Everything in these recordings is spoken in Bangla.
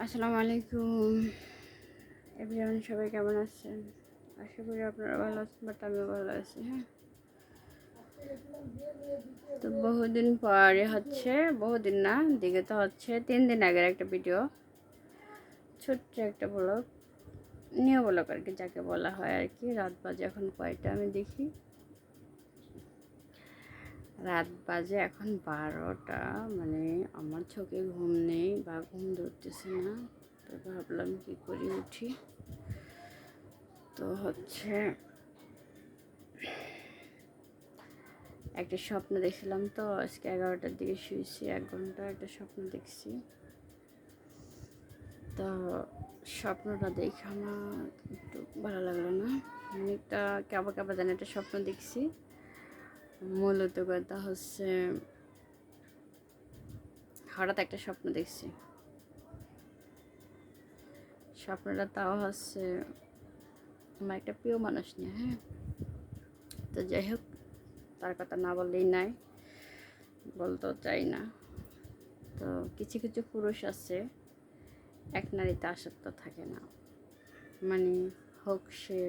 আসসালামু আলাইকুম এভরিওয়ান, সবাই কেমন আছেন? আশা করি আপনারা ভালো আছেন, বাট আমিও ভালো আছি। হ্যাঁ, তো বহুদিন পরে হচ্ছে, বহুদিন না, দিকে তো হচ্ছে 3 দিন আগের একটা ভিডিও, ছোট্ট একটা ব্লগ, নিউ ব্লগ আর কি, যাকে বলা হয় আর কি। রাত বাজে এখন কয়টা আমি দেখি, রাত বাজে এখন 12টা। মানে আমার চোখে ঘুম নেই বা ঘুম ধরতেছে না, তো ভাবলাম কি করি উঠি। তো হচ্ছে একটা স্বপ্ন দেখছিলাম, তো আজকে 11টার দিকে শুয়েছি, 1 ঘন্টা একটা স্বপ্ন দেখছি। তো স্বপ্নটা দেখে আমার একটু ভালো লাগলো না, অনেকটা কেবা কেবা যেন একটা স্বপ্ন দেখছি। মূলত কথা হচ্ছে, হঠাৎ একটা স্বপ্ন দেখছি। স্বপ্নটা তাও হচ্ছে আমার একটা প্রিয় মানুষ নিয়ে। হ্যাঁ, তো যাই হোক, তার কথা না বললেই নাই, বলতেও চাই না। তো কিছু কিছু পুরুষ আছে এক নারীতে আসক্ত থাকে না, মানে হোক সে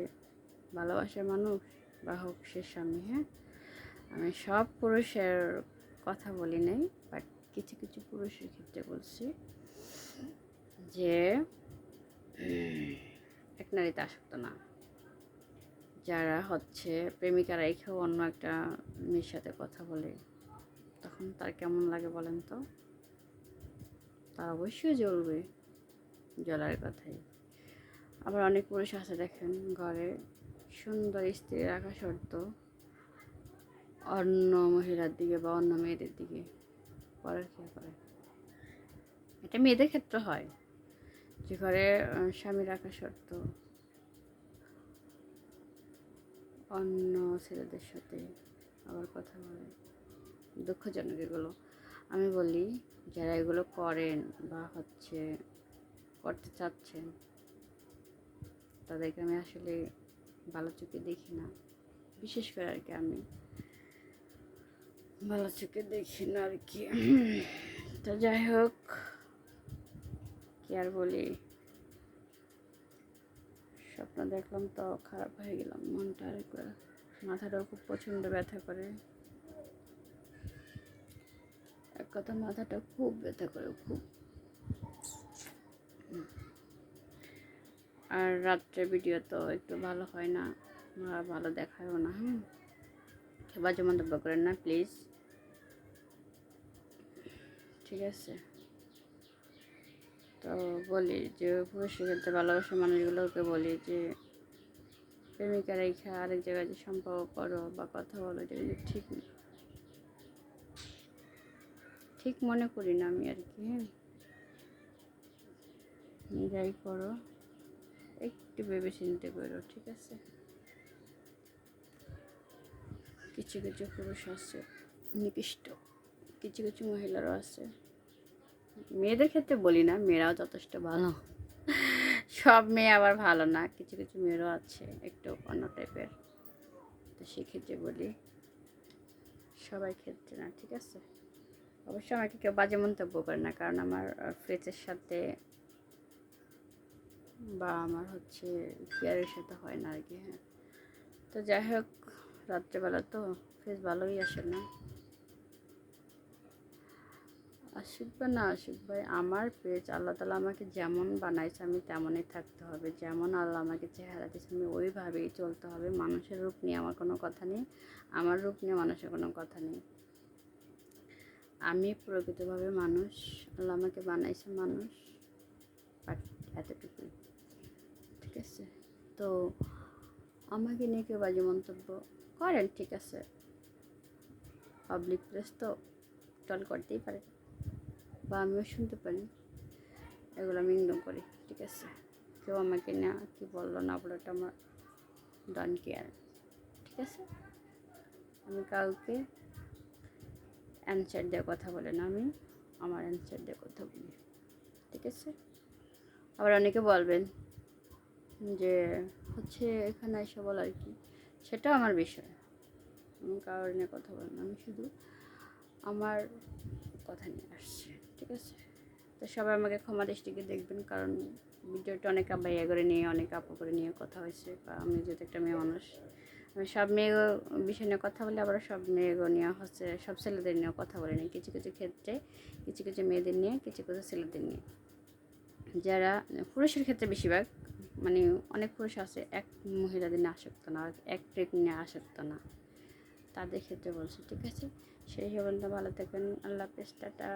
ভালোবাসার মানুষ বা হোক সে স্বামী। হ্যাঁ, আমি সব পুরুষের কথা বলি নাই, বাট কিছু কিছু পুরুষের ক্ষেত্রে বলছি যে এক নারীতে আসক্ত না, যারা হচ্ছে প্রেমিকা রেখেও অন্য একটা মেয়ের সাথে কথা বলে, তখন তার কেমন লাগে বলেন তো? তার অবশ্যই জ্বলবে, জ্বলার কথাই। আবার অনেক পুরুষ আছে দেখেন, ঘরে সুন্দর স্ত্রী রাখা সত্ত্বেও অন্য মহিলার দিকে বা অন্য মেয়েদের দিকে পরকীয়া করে। এটা মেয়েদের ক্ষেত্রে হয়, যে ঘরে স্বামী রাখা সত্ত্বেও অন্য ছেলেদের সাথে আবার কথা বলে। দুঃখজনক এগুলো। আমি বলি, যারা এগুলো করেন বা হচ্ছে করতে চাচ্ছেন, তাদেরকে আমি আসলে ভালো চোখে দেখি না। বিশেষ করে আর কি আমি ভালো চোখে দেখি না আর কি। তো যাই হোক, কি আর বলি, স্বপ্ন দেখলাম তো খারাপ হয়ে গেলাম, মনটা আর একবার, মাথাটাও খুব প্রচণ্ড ব্যথা করে। এক কথা, মাথাটা খুব ব্যথা করে, খুব। আর রাত্রে ভিডিও তো একটু ভালো হয় না, ভালো দেখায়ও না। বাজে মন্তব্য করেন না প্লিজ, ঠিক আছে? তো বলি যে পুরুষের ক্ষেত্রে ভালোবাসার মানুষগুলোকে বলি যে প্রেমিকা রেখা আরেক জায়গায় যে সম্পর্ক করো বা কথা বলো, এটা কিন্তু ঠিক না, ঠিক মনে করি না আমি আর কি। হ্যাঁ, যাই করো একটু ভেবে চিন্তে করো, ঠিক আছে? কিছু কিছু পুরুষ আছে নিকৃষ্ট, কিছু কিছু মহিলারও আছে, মেয়েদের ক্ষেত্রে বলি না, মেয়েরাও যথেষ্ট ভালো। সব মেয়ে আবার ভালো না, কিছু কিছু মেয়েরও আছে একটু অন্য টাইপের। তো সেক্ষেত্রে বলি, সবাই ক্ষেত্রে না, ঠিক আছে? অবশ্যই আমাকে কেউ বাজে মন্তব্য করে না, কারণ আমার ফেসের সাথে বা আমার হচ্ছে কেয়ারের সাথে হয় না আর কি। হ্যাঁ, তো যাই হোক, রাত্রেবেলা তো ফেস ভালোই আসে না। আসুক বা না আসুক ভাই, আমার পেজ আল্লাহ তালা আমাকে যেমন বানাইছে আমি তেমনই থাকতে হবে, যেমন আল্লাহ আমাকে চেহারা দিয়েছে আমি ওইভাবেই চলতে হবে। মানুষের রূপ নিয়ে আমার কোনো কথা নেই, আমার রূপ নিয়ে মানুষের কোনো কথা নেই। আমি প্রকৃতভাবে মানুষ, আল্লাহ আমাকে বানাইছে মানুষ, বাট এতটুকুই, ঠিক আছে? তো আমাকে নিয়ে কেউ বাজে মন্তব্য করেন, ঠিক আছে, পাবলিক প্লেস তো, টল করতেই পারে বা আমিও শুনতে পারি, এগুলো আমি ইগনোর করি, ঠিক আছে? কেউ আমাকে না কি বললো না বলো, এটা আমার ডন কেয়ার, ঠিক আছে? আমি কাউকে অ্যান্সার দিয়ে কথা বলে না, আমি আমার অ্যান্সার দিয়ে কথা বলি, ঠিক আছে? আবার অনেকে বলবেন যে হচ্ছে এখানে এসে বল আর কি, সেটাও আমার বিষয়। আমি কারোর নিয়ে কথা বলি না, আমি শুধু আমার কথা নিয়ে আসছি, ঠিক আছে? তো সবাই আমাকে ক্ষমা দৃষ্টিকে দেখবেন, কারণ ভিডিওটা অনেক ভাইয়া করে নিয়ে অনেক আপু করে নিয়ে কথা হয়েছে, বা আমি যেহেতু একটা মেয়ে মানুষ, আমি সব মেয়ে বিষয় নিয়ে কথা বলি, আবার সব মেয়ে নিয়ে হচ্ছে সব ছেলেদের নিয়েও কথা বলি না, কিছু কিছু ক্ষেত্রে কিছু কিছু মেয়েদের নিয়ে, কিছু কিছু ছেলেদের নিয়ে। যারা পুরুষের ক্ষেত্রে বেশিরভাগ, মানে অনেক পুরুষ আছে এক মহিলাদের নিয়ে আসক্ত না, এক প্রেম নিয়ে আসক্ত না, তাদের ক্ষেত্রে বলছি, ঠিক আছে? সেই পর্যন্ত ভালো থাকবেন, আল্লাহ হাফেজ, টাটা।